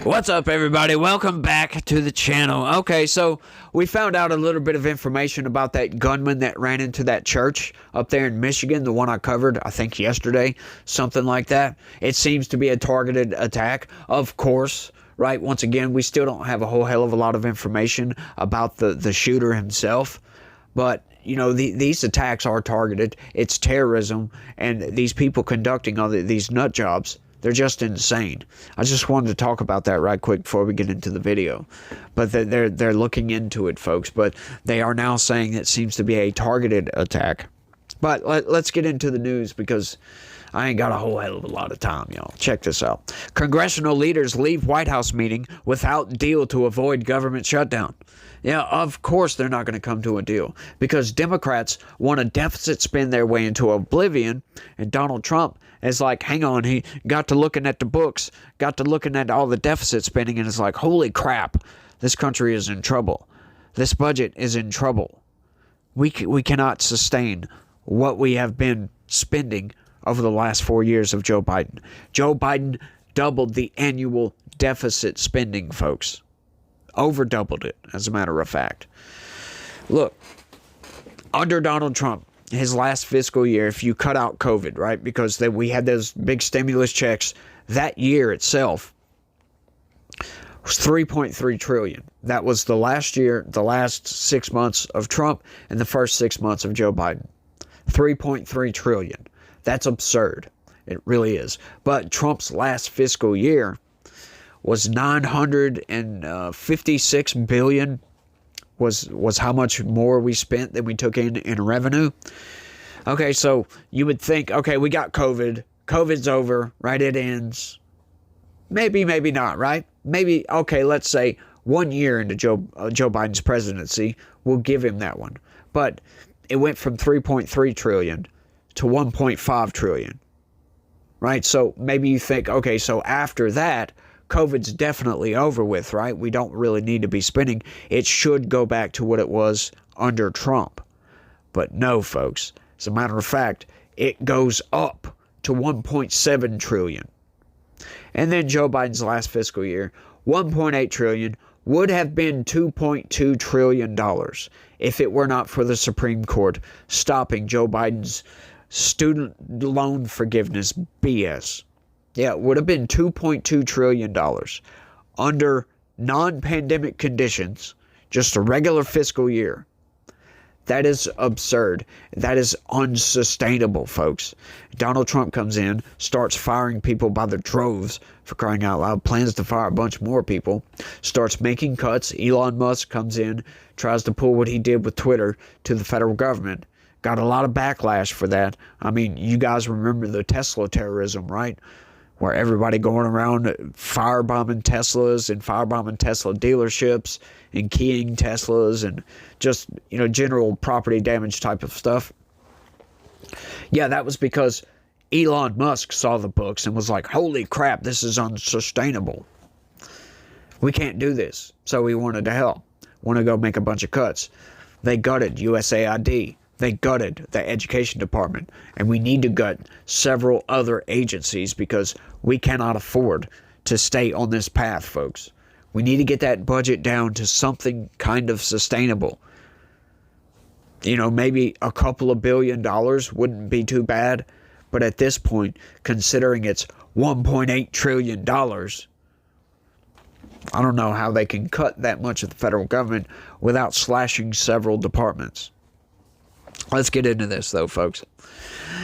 What's up, everybody? Welcome back to the channel. Okay, so we found out a little bit of information about that gunman that ran into that church up there in Michigan, the one I covered, I think, yesterday, something like that. It seems to be a targeted attack, of course, right? Once again, we still don't have a whole hell of a lot of information about the shooter himself, but you know, these attacks are targeted. It's terrorism, and these people conducting all these nut jobs, they're just insane. I just wanted to talk about that right quick before we get into the video. But they're looking into it, folks. But they are now saying it seems to be a targeted attack. But let's get into the news because I ain't got a whole hell of a lot of time, y'all. Check this out. Congressional leaders leave White House meeting without deal to avoid government shutdown. Yeah, of course they're not going to come to a deal because Democrats want to deficit spend their way into oblivion, and Donald Trump is like, hang on, he got to looking at the books, got to looking at all the deficit spending, and it's like, holy crap, this country is in trouble. This budget is in trouble. We cannot sustain what we have been spending over the last 4 years of Joe Biden. Joe Biden doubled the annual deficit spending, folks. Over doubled it, as a matter of fact. Look, under Donald Trump, his last fiscal year, if you cut out COVID, right, because we had those big stimulus checks, that year itself was $3.3 trillion. That was the last year, the last 6 months of Trump and the first 6 months of Joe Biden. $3.3 trillion. That's absurd. It really is. But Trump's last fiscal year was $956 billion. Was how much more we spent than we took in revenue. Okay, so you would think, okay, we got COVID. COVID's over, right? It ends. Maybe, maybe not, right? Maybe, okay, let's say 1 year into Joe Biden's presidency, we'll give him that one. But it went from 3.3 trillion to 1.5 trillion, right? So maybe you think, okay, so after that, COVID's definitely over with, right? We don't really need to be spending. It should go back to what it was under Trump. But no, folks. As a matter of fact, it goes up to 1.7 trillion. And then Joe Biden's last fiscal year, 1.8 trillion would have been $2.2 trillion if it were not for the Supreme Court stopping Joe Biden's student loan forgiveness BS. Yeah, it would have been $2.2 trillion under non-pandemic conditions, just a regular fiscal year. That is absurd. That is unsustainable, folks. Donald Trump comes in, starts firing people by the droves, for crying out loud, plans to fire a bunch more people, starts making cuts. Elon Musk comes in, tries to pull what he did with Twitter to the federal government. Got a lot of backlash for that. I mean, you guys remember the Tesla terrorism, right? Where everybody going around firebombing Teslas and firebombing Tesla dealerships and keying Teslas and just, you know, general property damage type of stuff. Yeah, that was because Elon Musk saw the books and was like, holy crap, this is unsustainable. We can't do this. So he wanted to help. Want to go make a bunch of cuts. They gutted USAID. They gutted the education department, and we need to gut several other agencies because we cannot afford to stay on this path, folks. We need to get that budget down to something kind of sustainable. You know, maybe a couple of $1 billion wouldn't be too bad, but at this point, considering it's $1.8 trillion, I don't know how they can cut that much of the federal government without slashing several departments. Let's get into this, though, folks.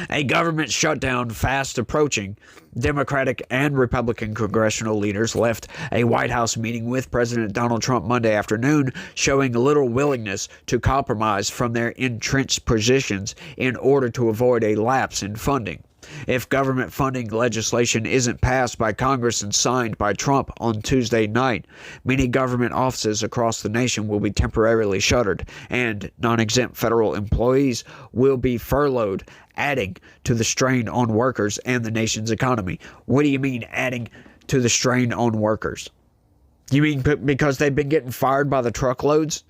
A government shutdown fast approaching. Democratic and Republican congressional leaders left a White House meeting with President Donald Trump Monday afternoon, showing little willingness to compromise from their entrenched positions in order to avoid a lapse in funding. If government funding legislation isn't passed by Congress and signed by Trump on Tuesday night, many government offices across the nation will be temporarily shuttered, and non-exempt federal employees will be furloughed, adding to the strain on workers and the nation's economy. What do you mean adding to the strain on workers? You mean because they've been getting fired by the truckloads?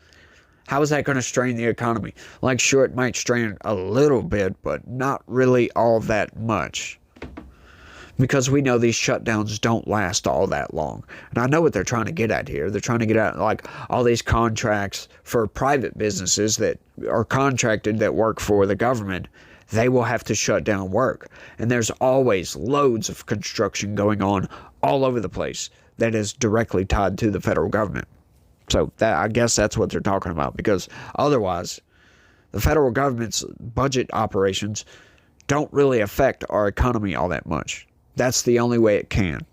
How is that going to strain the economy? Like, sure, it might strain a little bit, but not really all that much. because we know these shutdowns don't last all that long. And I know what they're trying to get at here. They're trying to get at like all these contracts for private businesses that are contracted that work for the government. They will have to shut down work. And there's always loads of construction going on all over the place that is directly tied to the federal government. So that, I guess that's what they're talking about, because otherwise the federal government's budget operations don't really affect our economy all that much. That's the only way it can.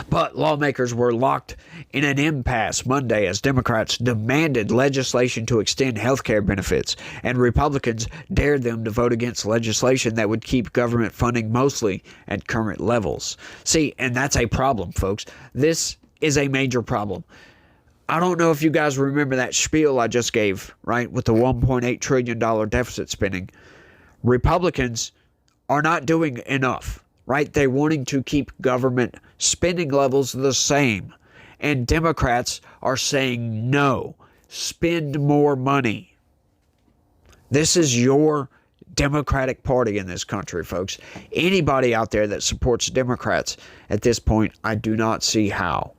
But lawmakers were locked in an impasse Monday as Democrats demanded legislation to extend health care benefits, and Republicans dared them to vote against legislation that would keep government funding mostly at current levels. See, and that's a problem, folks. This is a major problem. I don't know if you guys remember that spiel I just gave, right, with the $1.8 trillion deficit spending. Republicans are not doing enough, right? They're wanting to keep government spending levels the same. And Democrats are saying, no, spend more money. This is your Democratic Party in this country, folks. Anybody out there that supports Democrats at this point, I do not see how.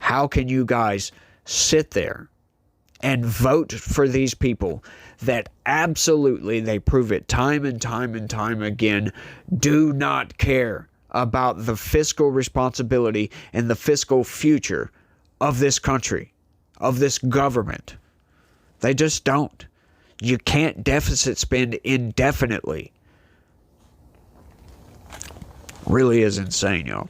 How can you guys sit there and vote for these people that absolutely, they prove it time and time and time again, do not care about the fiscal responsibility and the fiscal future of this country, of this government? They just don't. You can't deficit spend indefinitely. Really is insane, y'all.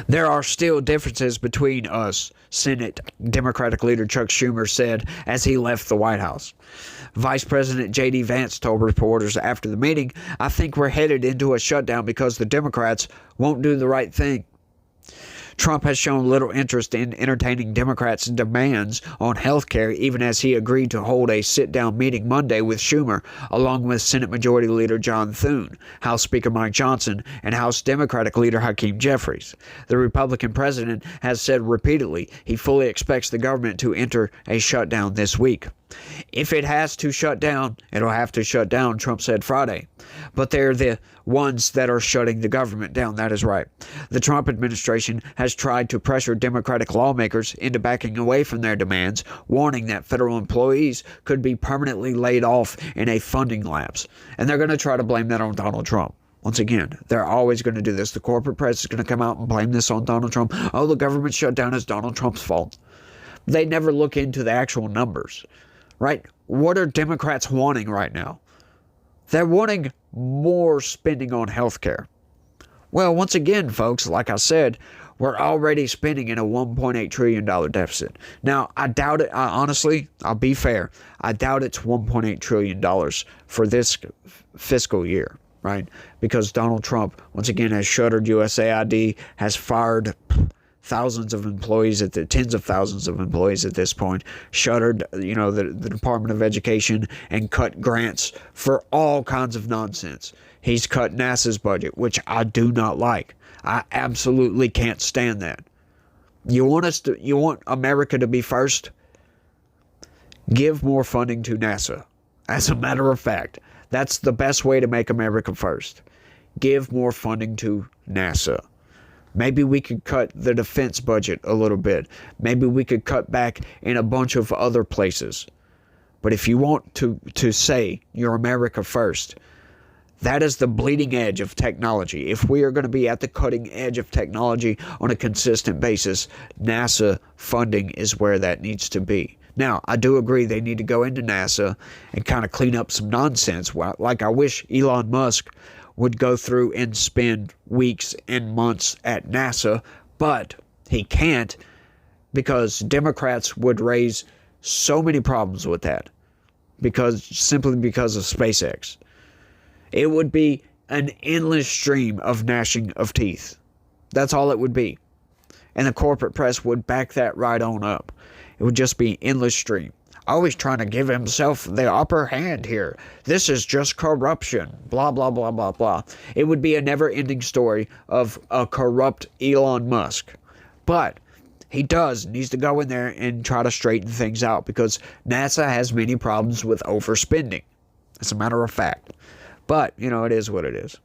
There are still differences between us, Senate Democratic leader Chuck Schumer said as he left the White House. Vice President J.D. Vance told reporters after the meeting, "I think we're headed into a shutdown because the Democrats won't do the right thing." Trump has shown little interest in entertaining Democrats' demands on health care, even as he agreed to hold a sit-down meeting Monday with Schumer, along with Senate Majority Leader John Thune, House Speaker Mike Johnson, and House Democratic Leader Hakeem Jeffries. The Republican president has said repeatedly he fully expects the government to enter a shutdown this week. If it has to shut down, it'll have to shut down, Trump said Friday. But they're the ones that are shutting the government down. That is right. The Trump administration has tried to pressure Democratic lawmakers into backing away from their demands, warning that federal employees could be permanently laid off in a funding lapse. And they're going to try to blame that on Donald Trump. Once again, they're always going to do this. The corporate press is going to come out and blame this on Donald Trump. Oh, the government shutdown is Donald Trump's fault. They never look into the actual numbers. Right? What are Democrats wanting right now? They're wanting more spending on health care. Well, once again, folks, like I said, we're already spending in a $1.8 trillion deficit. Now, I doubt it. Honestly, I'll be fair. I doubt it's $1.8 trillion for this fiscal year, right? Because Donald Trump, once again, has shuttered USAID, has fired thousands of employees tens of thousands of employees at this point, shuttered, the Department of Education and cut grants for all kinds of nonsense. He's cut NASA's budget, which I do not like. I absolutely can't stand that. You want America to be first? Give more funding to NASA. As a matter of fact, that's the best way to make America first. Give more funding to NASA. Maybe we could cut the defense budget a little bit. Maybe we could cut back in a bunch of other places. But if you want to say you're America first, that is the bleeding edge of technology. If we are going to be at the cutting edge of technology on a consistent basis, NASA funding is where that needs to be. Now, I do agree they need to go into NASA and kind of clean up some nonsense. Like I wish Elon Musk would go through and spend weeks and months at NASA, but he can't because Democrats would raise so many problems with that simply because of SpaceX. It would be an endless stream of gnashing of teeth. That's all it would be. And the corporate press would back that right on up. It would just be endless stream. Always trying to give himself the upper hand here. This is just corruption. Blah, blah, blah, blah, blah. It would be a never-ending story of a corrupt Elon Musk. But he needs to go in there and try to straighten things out because NASA has many problems with overspending. As a matter of fact. But, it is what it is.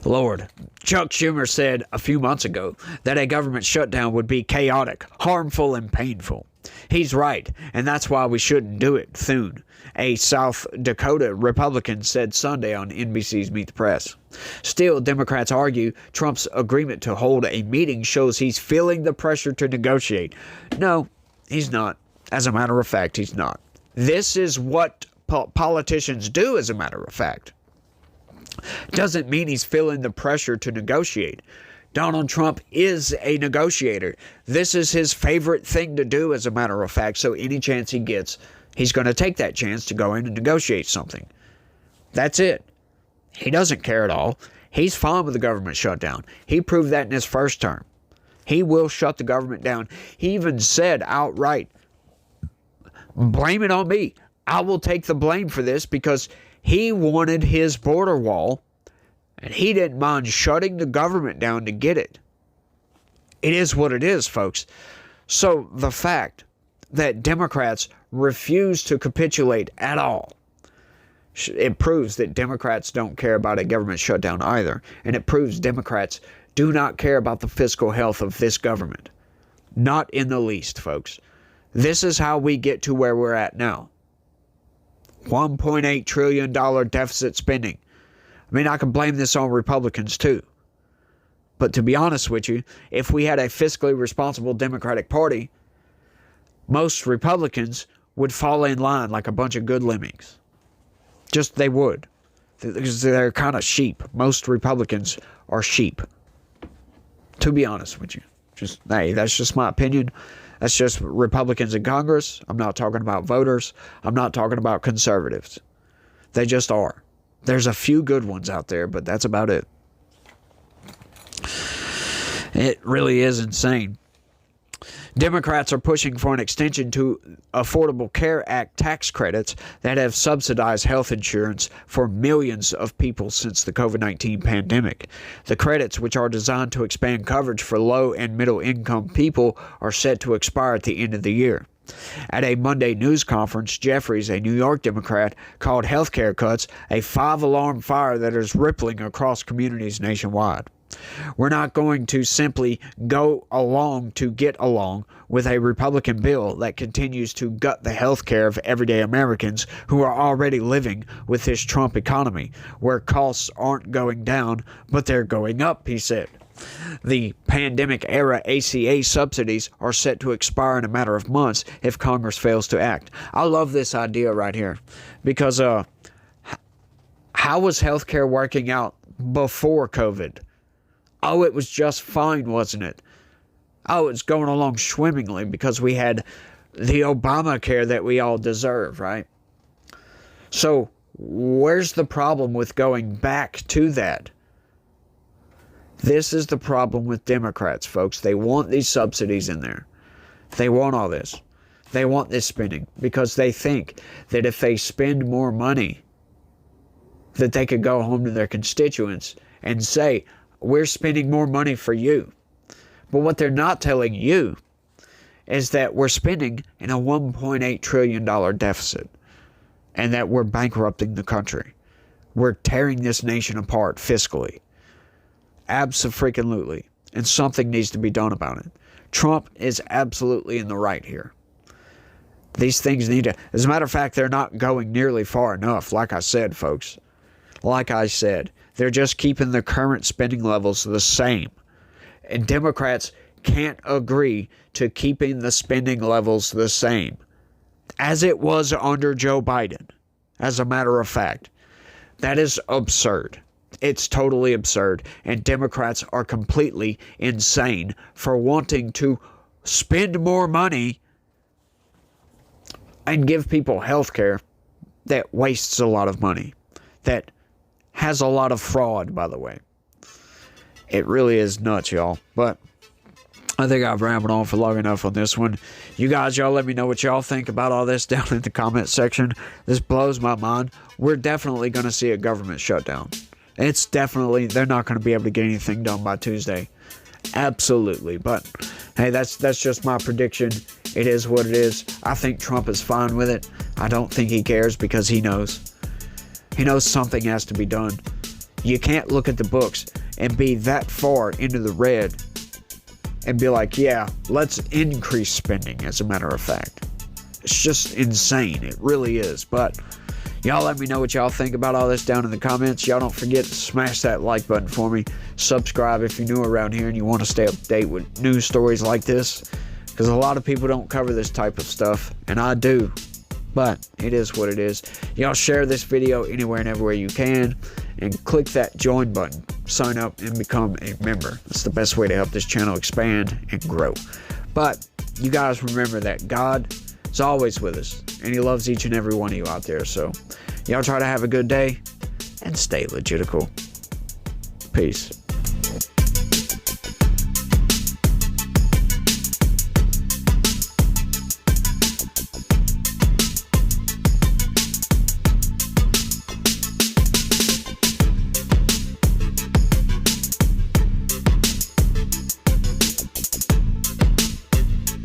Lord, Chuck Schumer said a few months ago that a government shutdown would be chaotic, harmful, and painful. He's right, and that's why we shouldn't do it, Thune, a South Dakota Republican, said Sunday on NBC's Meet the Press. Still, Democrats argue Trump's agreement to hold a meeting shows he's feeling the pressure to negotiate. No, he's not. As a matter of fact, he's not. This is what politicians do, as a matter of fact. Doesn't mean he's feeling the pressure to negotiate. Donald Trump is a negotiator. This is his favorite thing to do, as a matter of fact. So any chance he gets, he's going to take that chance to go in and negotiate something. That's it. He doesn't care at all. He's fine with the government shutdown. He proved that in his first term. He will shut the government down. He even said outright, blame it on me. I will take the blame for this, because he wanted his border wall, and he didn't mind shutting the government down to get it. It is what it is, folks. So the fact that Democrats refuse to capitulate at all, it proves that Democrats don't care about a government shutdown either. And it proves Democrats do not care about the fiscal health of this government. Not in the least, folks. This is how we get to where we're at now. $1.8 trillion deficit spending. I mean, I can blame this on Republicans too. But to be honest with you, if we had a fiscally responsible Democratic Party, most Republicans would fall in line like a bunch of good lemmings. Just they would. Because they're kind of sheep. Most Republicans are sheep. To be honest with you. Hey, that's just my opinion. That's just Republicans in Congress. I'm not talking about voters. I'm not talking about conservatives. They just are. There's a few good ones out there, but that's about it. It really is insane. Democrats are pushing for an extension to Affordable Care Act tax credits that have subsidized health insurance for millions of people since the COVID-19 pandemic. The credits, which are designed to expand coverage for low and middle income people, are set to expire at the end of the year. At a Monday news conference, Jeffries, a New York Democrat, called health care cuts a five-alarm fire that is rippling across communities nationwide. We're not going to simply go along to get along with a Republican bill that continues to gut the health care of everyday Americans who are already living with this Trump economy, where costs aren't going down, but they're going up, he said. The pandemic-era ACA subsidies are set to expire in a matter of months if Congress fails to act. I love this idea right here, because how was health care working out before COVID? Oh, it was just fine, wasn't it? Oh, it's going along swimmingly because we had the Obamacare that we all deserve, right? So where's the problem with going back to that? This is the problem with Democrats, folks. They want these subsidies in there. They want all this. They want this spending because they think that if they spend more money, that they could go home to their constituents and say, we're spending more money for you. But what they're not telling you is that we're spending in a $1.8 trillion deficit and that we're bankrupting the country. We're tearing this nation apart fiscally. Abso-freaking-lutely. And something needs to be done about it. Trump is absolutely in the right here. These things need to... As a matter of fact, they're not going nearly far enough, like I said, folks. Like I said, they're just keeping the current spending levels the same. And Democrats can't agree to keeping the spending levels the same as it was under Joe Biden, as a matter of fact. That is absurd. It's totally absurd. And Democrats are completely insane for wanting to spend more money and give people health care that wastes a lot of money. That has a lot of fraud, by the way. It really is nuts, y'all. But I think I've rambled on for long enough on this one. You guys, y'all let me know what y'all think about all this down in the comment section. This blows my mind. We're definitely going to see a government shutdown. It's definitely, they're not going to be able to get anything done by Tuesday. Absolutely. But hey, that's just my prediction. It is what it is. I think Trump is fine with it. I don't think he cares because he knows. He knows something has to be done. You can't look at the books and be that far into the red and be like, yeah, let's increase spending, as a matter of fact. It's just insane. It really is. But y'all let me know what y'all think about all this down in the comments. Y'all don't forget to smash that like button for me. Subscribe if you're new around here and you want to stay up to date with news stories like this, because a lot of people don't cover this type of stuff, and I do. But it is what it is. Y'all share this video anywhere and everywhere you can, and click that join button. Sign up and become a member. That's the best way to help this channel expand and grow. But you guys remember that God is always with us, and He loves each and every one of you out there. So y'all try to have a good day and stay legitical. Peace.